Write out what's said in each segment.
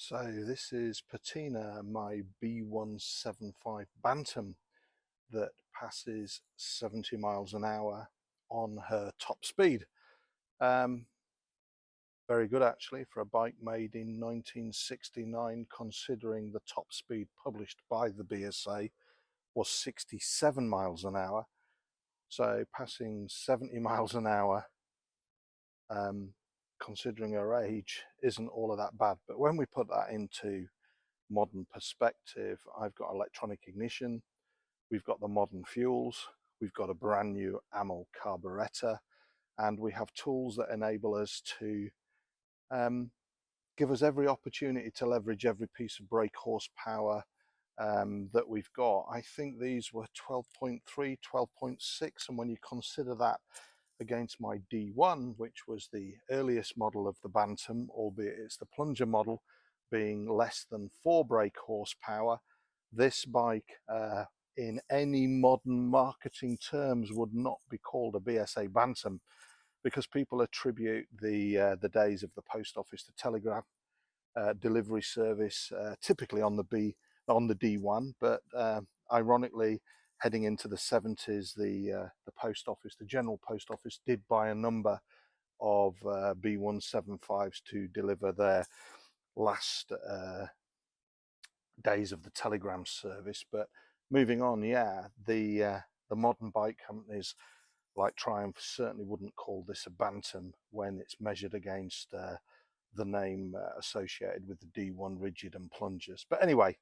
So this is Patina, my B175 Bantam that passes 70 miles an hour on her top speed. Um, Very good actually for a bike made in 1969, considering the top speed published by the BSA was 67 miles an hour. So passing 70 miles an hour, considering her age, isn't all of that bad. But when we put that into modern perspective, I've got electronic ignition, we've got the modern fuels, we've got a brand new AML carburetor, and we have tools that enable us to give us every opportunity to leverage every piece of brake horsepower that we've got. I think these were 12.3, 12.6, and when you consider that against my D1, which was the earliest model of the Bantam, albeit it's the plunger model, being less than 4 brake horsepower, this bike in any modern marketing terms would not be called a BSA Bantam, because people attribute the days of the post office to telegram delivery service typically on the D1, but ironically, heading into the 70s, the post office, the general post office, did buy a number of B175s to deliver their last days of the telegram service. But moving on, yeah, the modern bike companies like Triumph certainly wouldn't call this a Bantam when it's measured against the name associated with the D1 rigid and plungers. But anyway,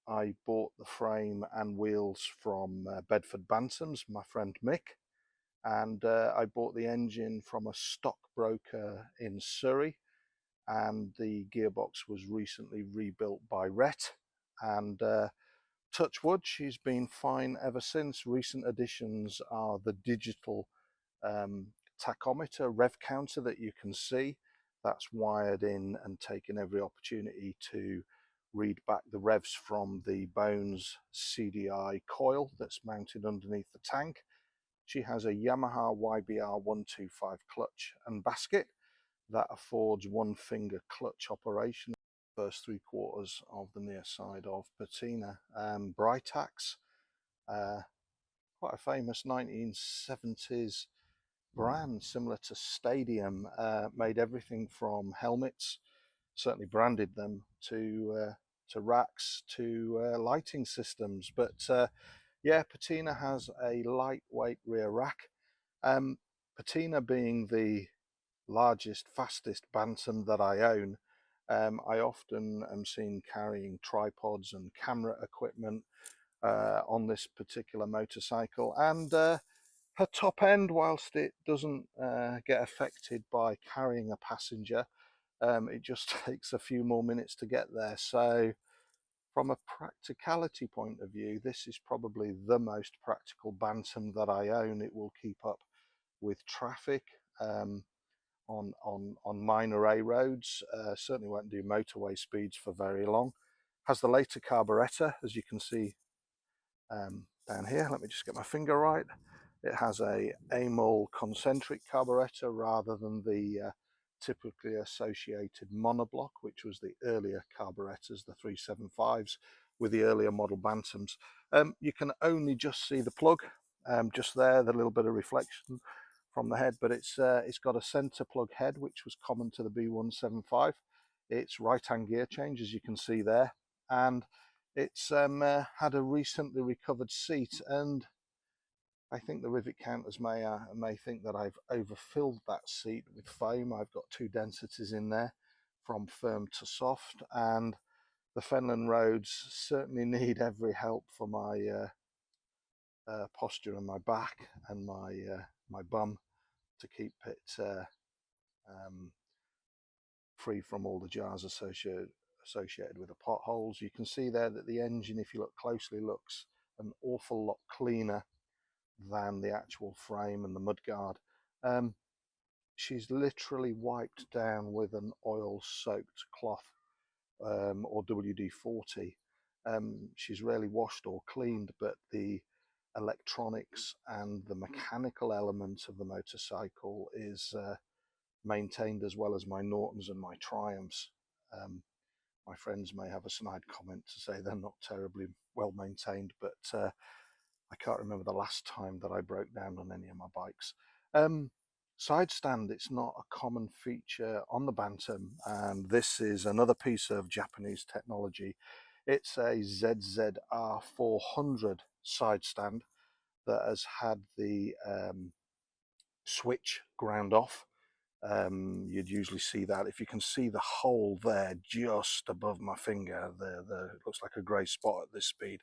I bought the frame and wheels from Bedford Bantams, my friend Mick, and I bought the engine from a stockbroker in Surrey, and the gearbox was recently rebuilt by Rhett, and touch wood, she's been fine ever since. Recent additions are the digital tachometer rev counter that you can see. That's wired in and taken every opportunity to read back the revs from the Bones CDI coil that's mounted underneath the tank. She has a Yamaha YBR 125 clutch and basket that affords one finger clutch operation. First 3/4 of the near side of Patina. Britax, quite a famous 1970s brand similar to Stadium, made everything from helmets, certainly branded them, to racks, to lighting systems. But yeah, Patina has a lightweight rear rack. Patina being the largest, fastest Bantam that I own, I often am seen carrying tripods and camera equipment on this particular motorcycle, and her top end, whilst it doesn't get affected by carrying a passenger, it just takes a few more minutes to get there. So from a practicality point of view, this is probably the most practical Bantam that I own. It will keep up with traffic on minor A roads, certainly won't do motorway speeds for very long. Has the later carburetor, as you can see down here. Let me just get my finger right. It has a amyl concentric carburetor rather than the typically associated monoblock, which was the earlier carburetors, the 375s with the earlier model Bantams. You can only just see the plug, just there, the little bit of reflection from the head, but it's got a center plug head, which was common to the B175. It's right-hand gear change, as you can see there, and it's had a recently recovered seat, and I think the rivet counters may think that I've overfilled that seat with foam. I've got two densities in there, from firm to soft, and the Fenland roads certainly need every help for my posture and my back and my bum, to keep it free from all the jars associated with the potholes. You can see there that the engine, if you look closely, looks an awful lot cleaner than the actual frame and the mudguard. She's literally wiped down with an oil-soaked cloth or WD-40. She's rarely washed or cleaned, but the electronics and the mechanical element of the motorcycle is maintained, as well as my Nortons and my Triumphs. My friends may have a snide comment to say they're not terribly well maintained, but I can't remember the last time that I broke down on any of my bikes. Side stand, it's not a common feature on the Bantam, and this is another piece of Japanese technology. It's a ZZR 400 side stand that has had the switch ground off. You'd usually see that if you can see the hole there just above my finger. It looks like a grey spot at this speed,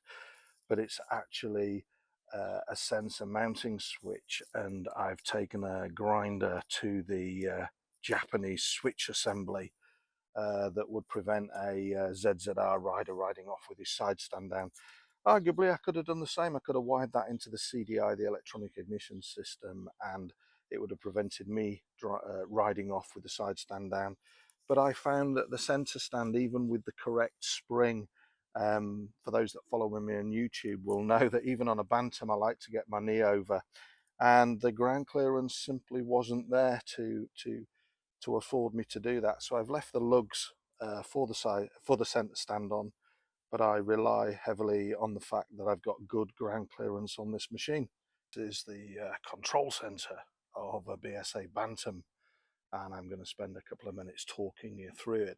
but it's actually a sensor mounting switch, and I've taken a grinder to the Japanese switch assembly that would prevent a ZZR rider riding off with his side stand down. Arguably, I could have done the same. I could have wired that into the CDI, the electronic ignition system, and it would have prevented me riding off with the side stand down. But I found that the center stand, even with the correct spring, for those that follow me on YouTube will know that even on a Bantam, I like to get my knee over, and the ground clearance simply wasn't there to afford me to do that. So I've left the lugs for the center stand on, but I rely heavily on the fact that I've got good ground clearance on this machine. This is the control center of a BSA Bantam, and I'm going to spend a couple of minutes talking you through it.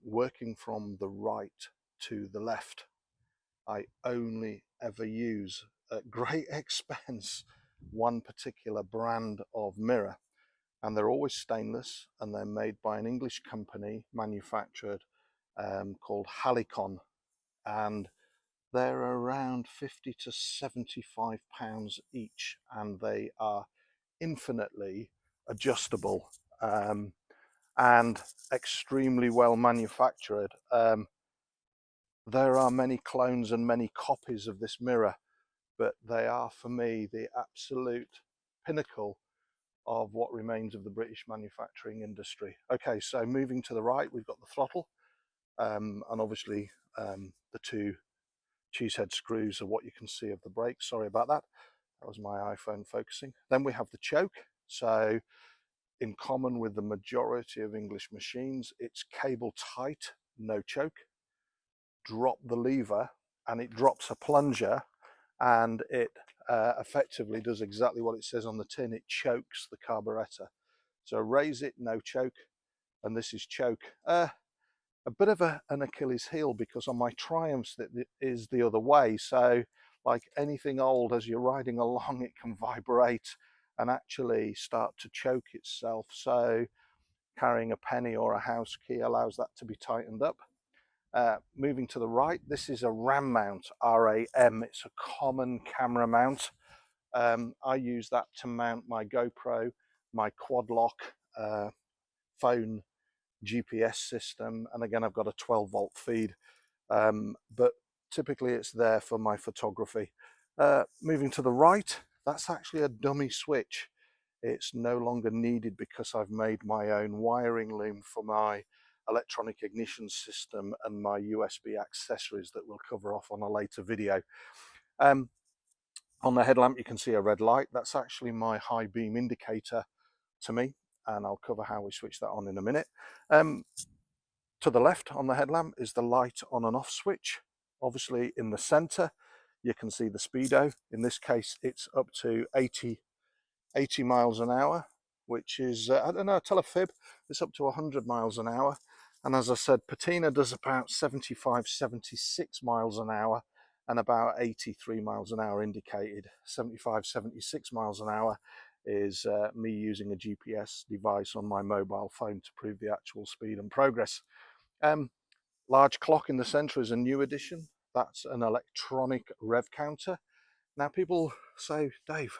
Working from the right to the left, I only ever use, at great expense, one particular brand of mirror, and they're always stainless, and they're made by an English company, manufactured, called Halicon, and they're around 50 to 75 pounds each, and they are infinitely adjustable, and extremely well manufactured. There are many clones and many copies of this mirror, but they are, for me, the absolute pinnacle of what remains of the British manufacturing industry. Okay, so moving to the right, we've got the throttle, and obviously the two cheesehead screws are what you can see of the brake. Sorry about that. That was my iPhone focusing. Then we have the choke. So in common with the majority of English machines, it's cable tight, no choke. Drop the lever and it drops a plunger, and it effectively does exactly what it says on the tin. It chokes the carburetor. So raise it, no choke, and this is choke. A bit of an Achilles heel, because on my Triumphs that is the other way. So like anything old, as you're riding along, it can vibrate and actually start to choke itself. So carrying a penny or a house key allows that to be tightened up. Moving to the right, this is a RAM mount, RAM. It's a common camera mount. I use that to mount my GoPro, my quad lock, phone, GPS system, and again I've got a 12-volt feed, but typically it's there for my photography. Moving to the right, that's actually a dummy switch. It's no longer needed because I've made my own wiring loom for my electronic ignition system and my USB accessories that we'll cover off on a later video. On the headlamp you can see a red light. That's actually my high beam indicator to me, and I'll cover how we switch that on in a minute. To the left on the headlamp is the light on and off switch. Obviously in the center you can see the speedo. In this case it's up to 80 miles an hour, which is, I don't know, tell a fib, it's up to 100 miles an hour. And as I said, Patina does about 75, 76 miles an hour, and about 83 miles an hour indicated. 75, 76 miles an hour is me using a GPS device on my mobile phone to prove the actual speed and progress. Large clock in the center is a new addition. That's an electronic rev counter. Now people say, Dave,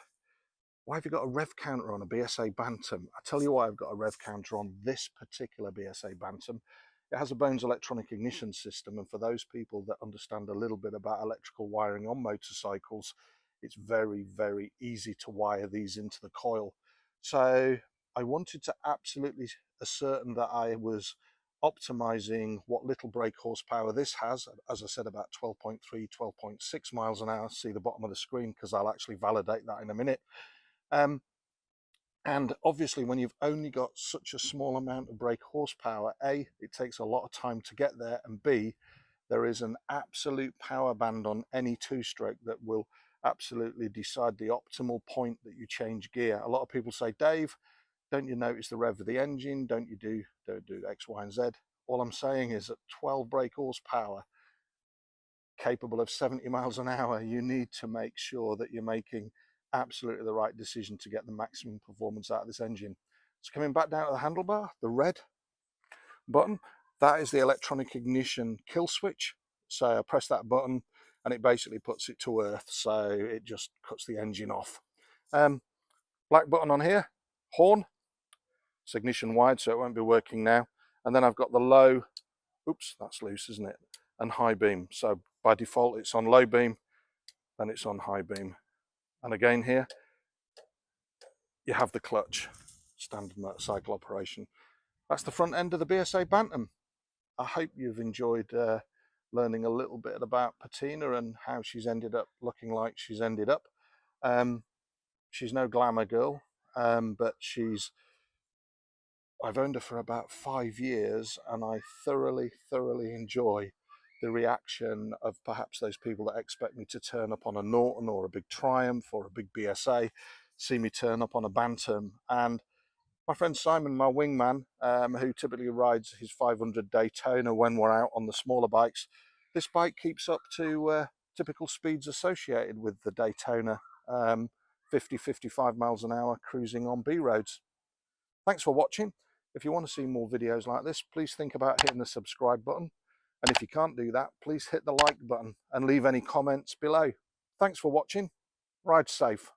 why have you got a rev counter on a BSA Bantam? I tell you why I've got a rev counter on this particular BSA Bantam. It has a Bones electronic ignition system, and for those people that understand a little bit about electrical wiring on motorcycles, it's very, very easy to wire these into the coil. So I wanted to absolutely ascertain that I was optimizing what little brake horsepower this has. As I said, about 12.3, 12.6 miles an hour. See the bottom of the screen, because I'll actually validate that in a minute. And obviously, when you've only got such a small amount of brake horsepower, A, it takes a lot of time to get there, and B, there is an absolute power band on any two-stroke that will absolutely decide the optimal point that you change gear. A lot of people say, Dave, don't you notice the rev of the engine? Don't do X, Y, and Z? All I'm saying is at 12 brake horsepower, capable of 70 miles an hour, you need to make sure that you're making absolutely the right decision to get the maximum performance out of this engine. So coming back down to the handlebar, the red button, that is the electronic ignition kill switch. So I press that button and it basically puts it to earth, so it just cuts the engine off. Black button on here, horn, it's ignition wide, so it won't be working now. And then I've got the low, oops, that's loose, isn't it? And high beam. So by default, it's on low beam, then it's on high beam. And again here, you have the clutch, standard motorcycle operation. That's the front end of the BSA Bantam. I hope you've enjoyed learning a little bit about Patina and how she's ended up looking like she's ended up. She's no glamour girl, but I've owned her for about 5 years, and I thoroughly enjoy the reaction of perhaps those people that expect me to turn up on a Norton or a big Triumph or a big BSA, see me turn up on a Bantam. And my friend Simon, my wingman, who typically rides his 500 Daytona when we're out on the smaller bikes, this bike keeps up to typical speeds associated with the Daytona, 50-55 miles an hour cruising on B roads. Thanks for watching. If you want to see more videos like this, please think about hitting the subscribe button. And if you can't do that, please hit the like button and leave any comments below. Thanks for watching. Ride safe.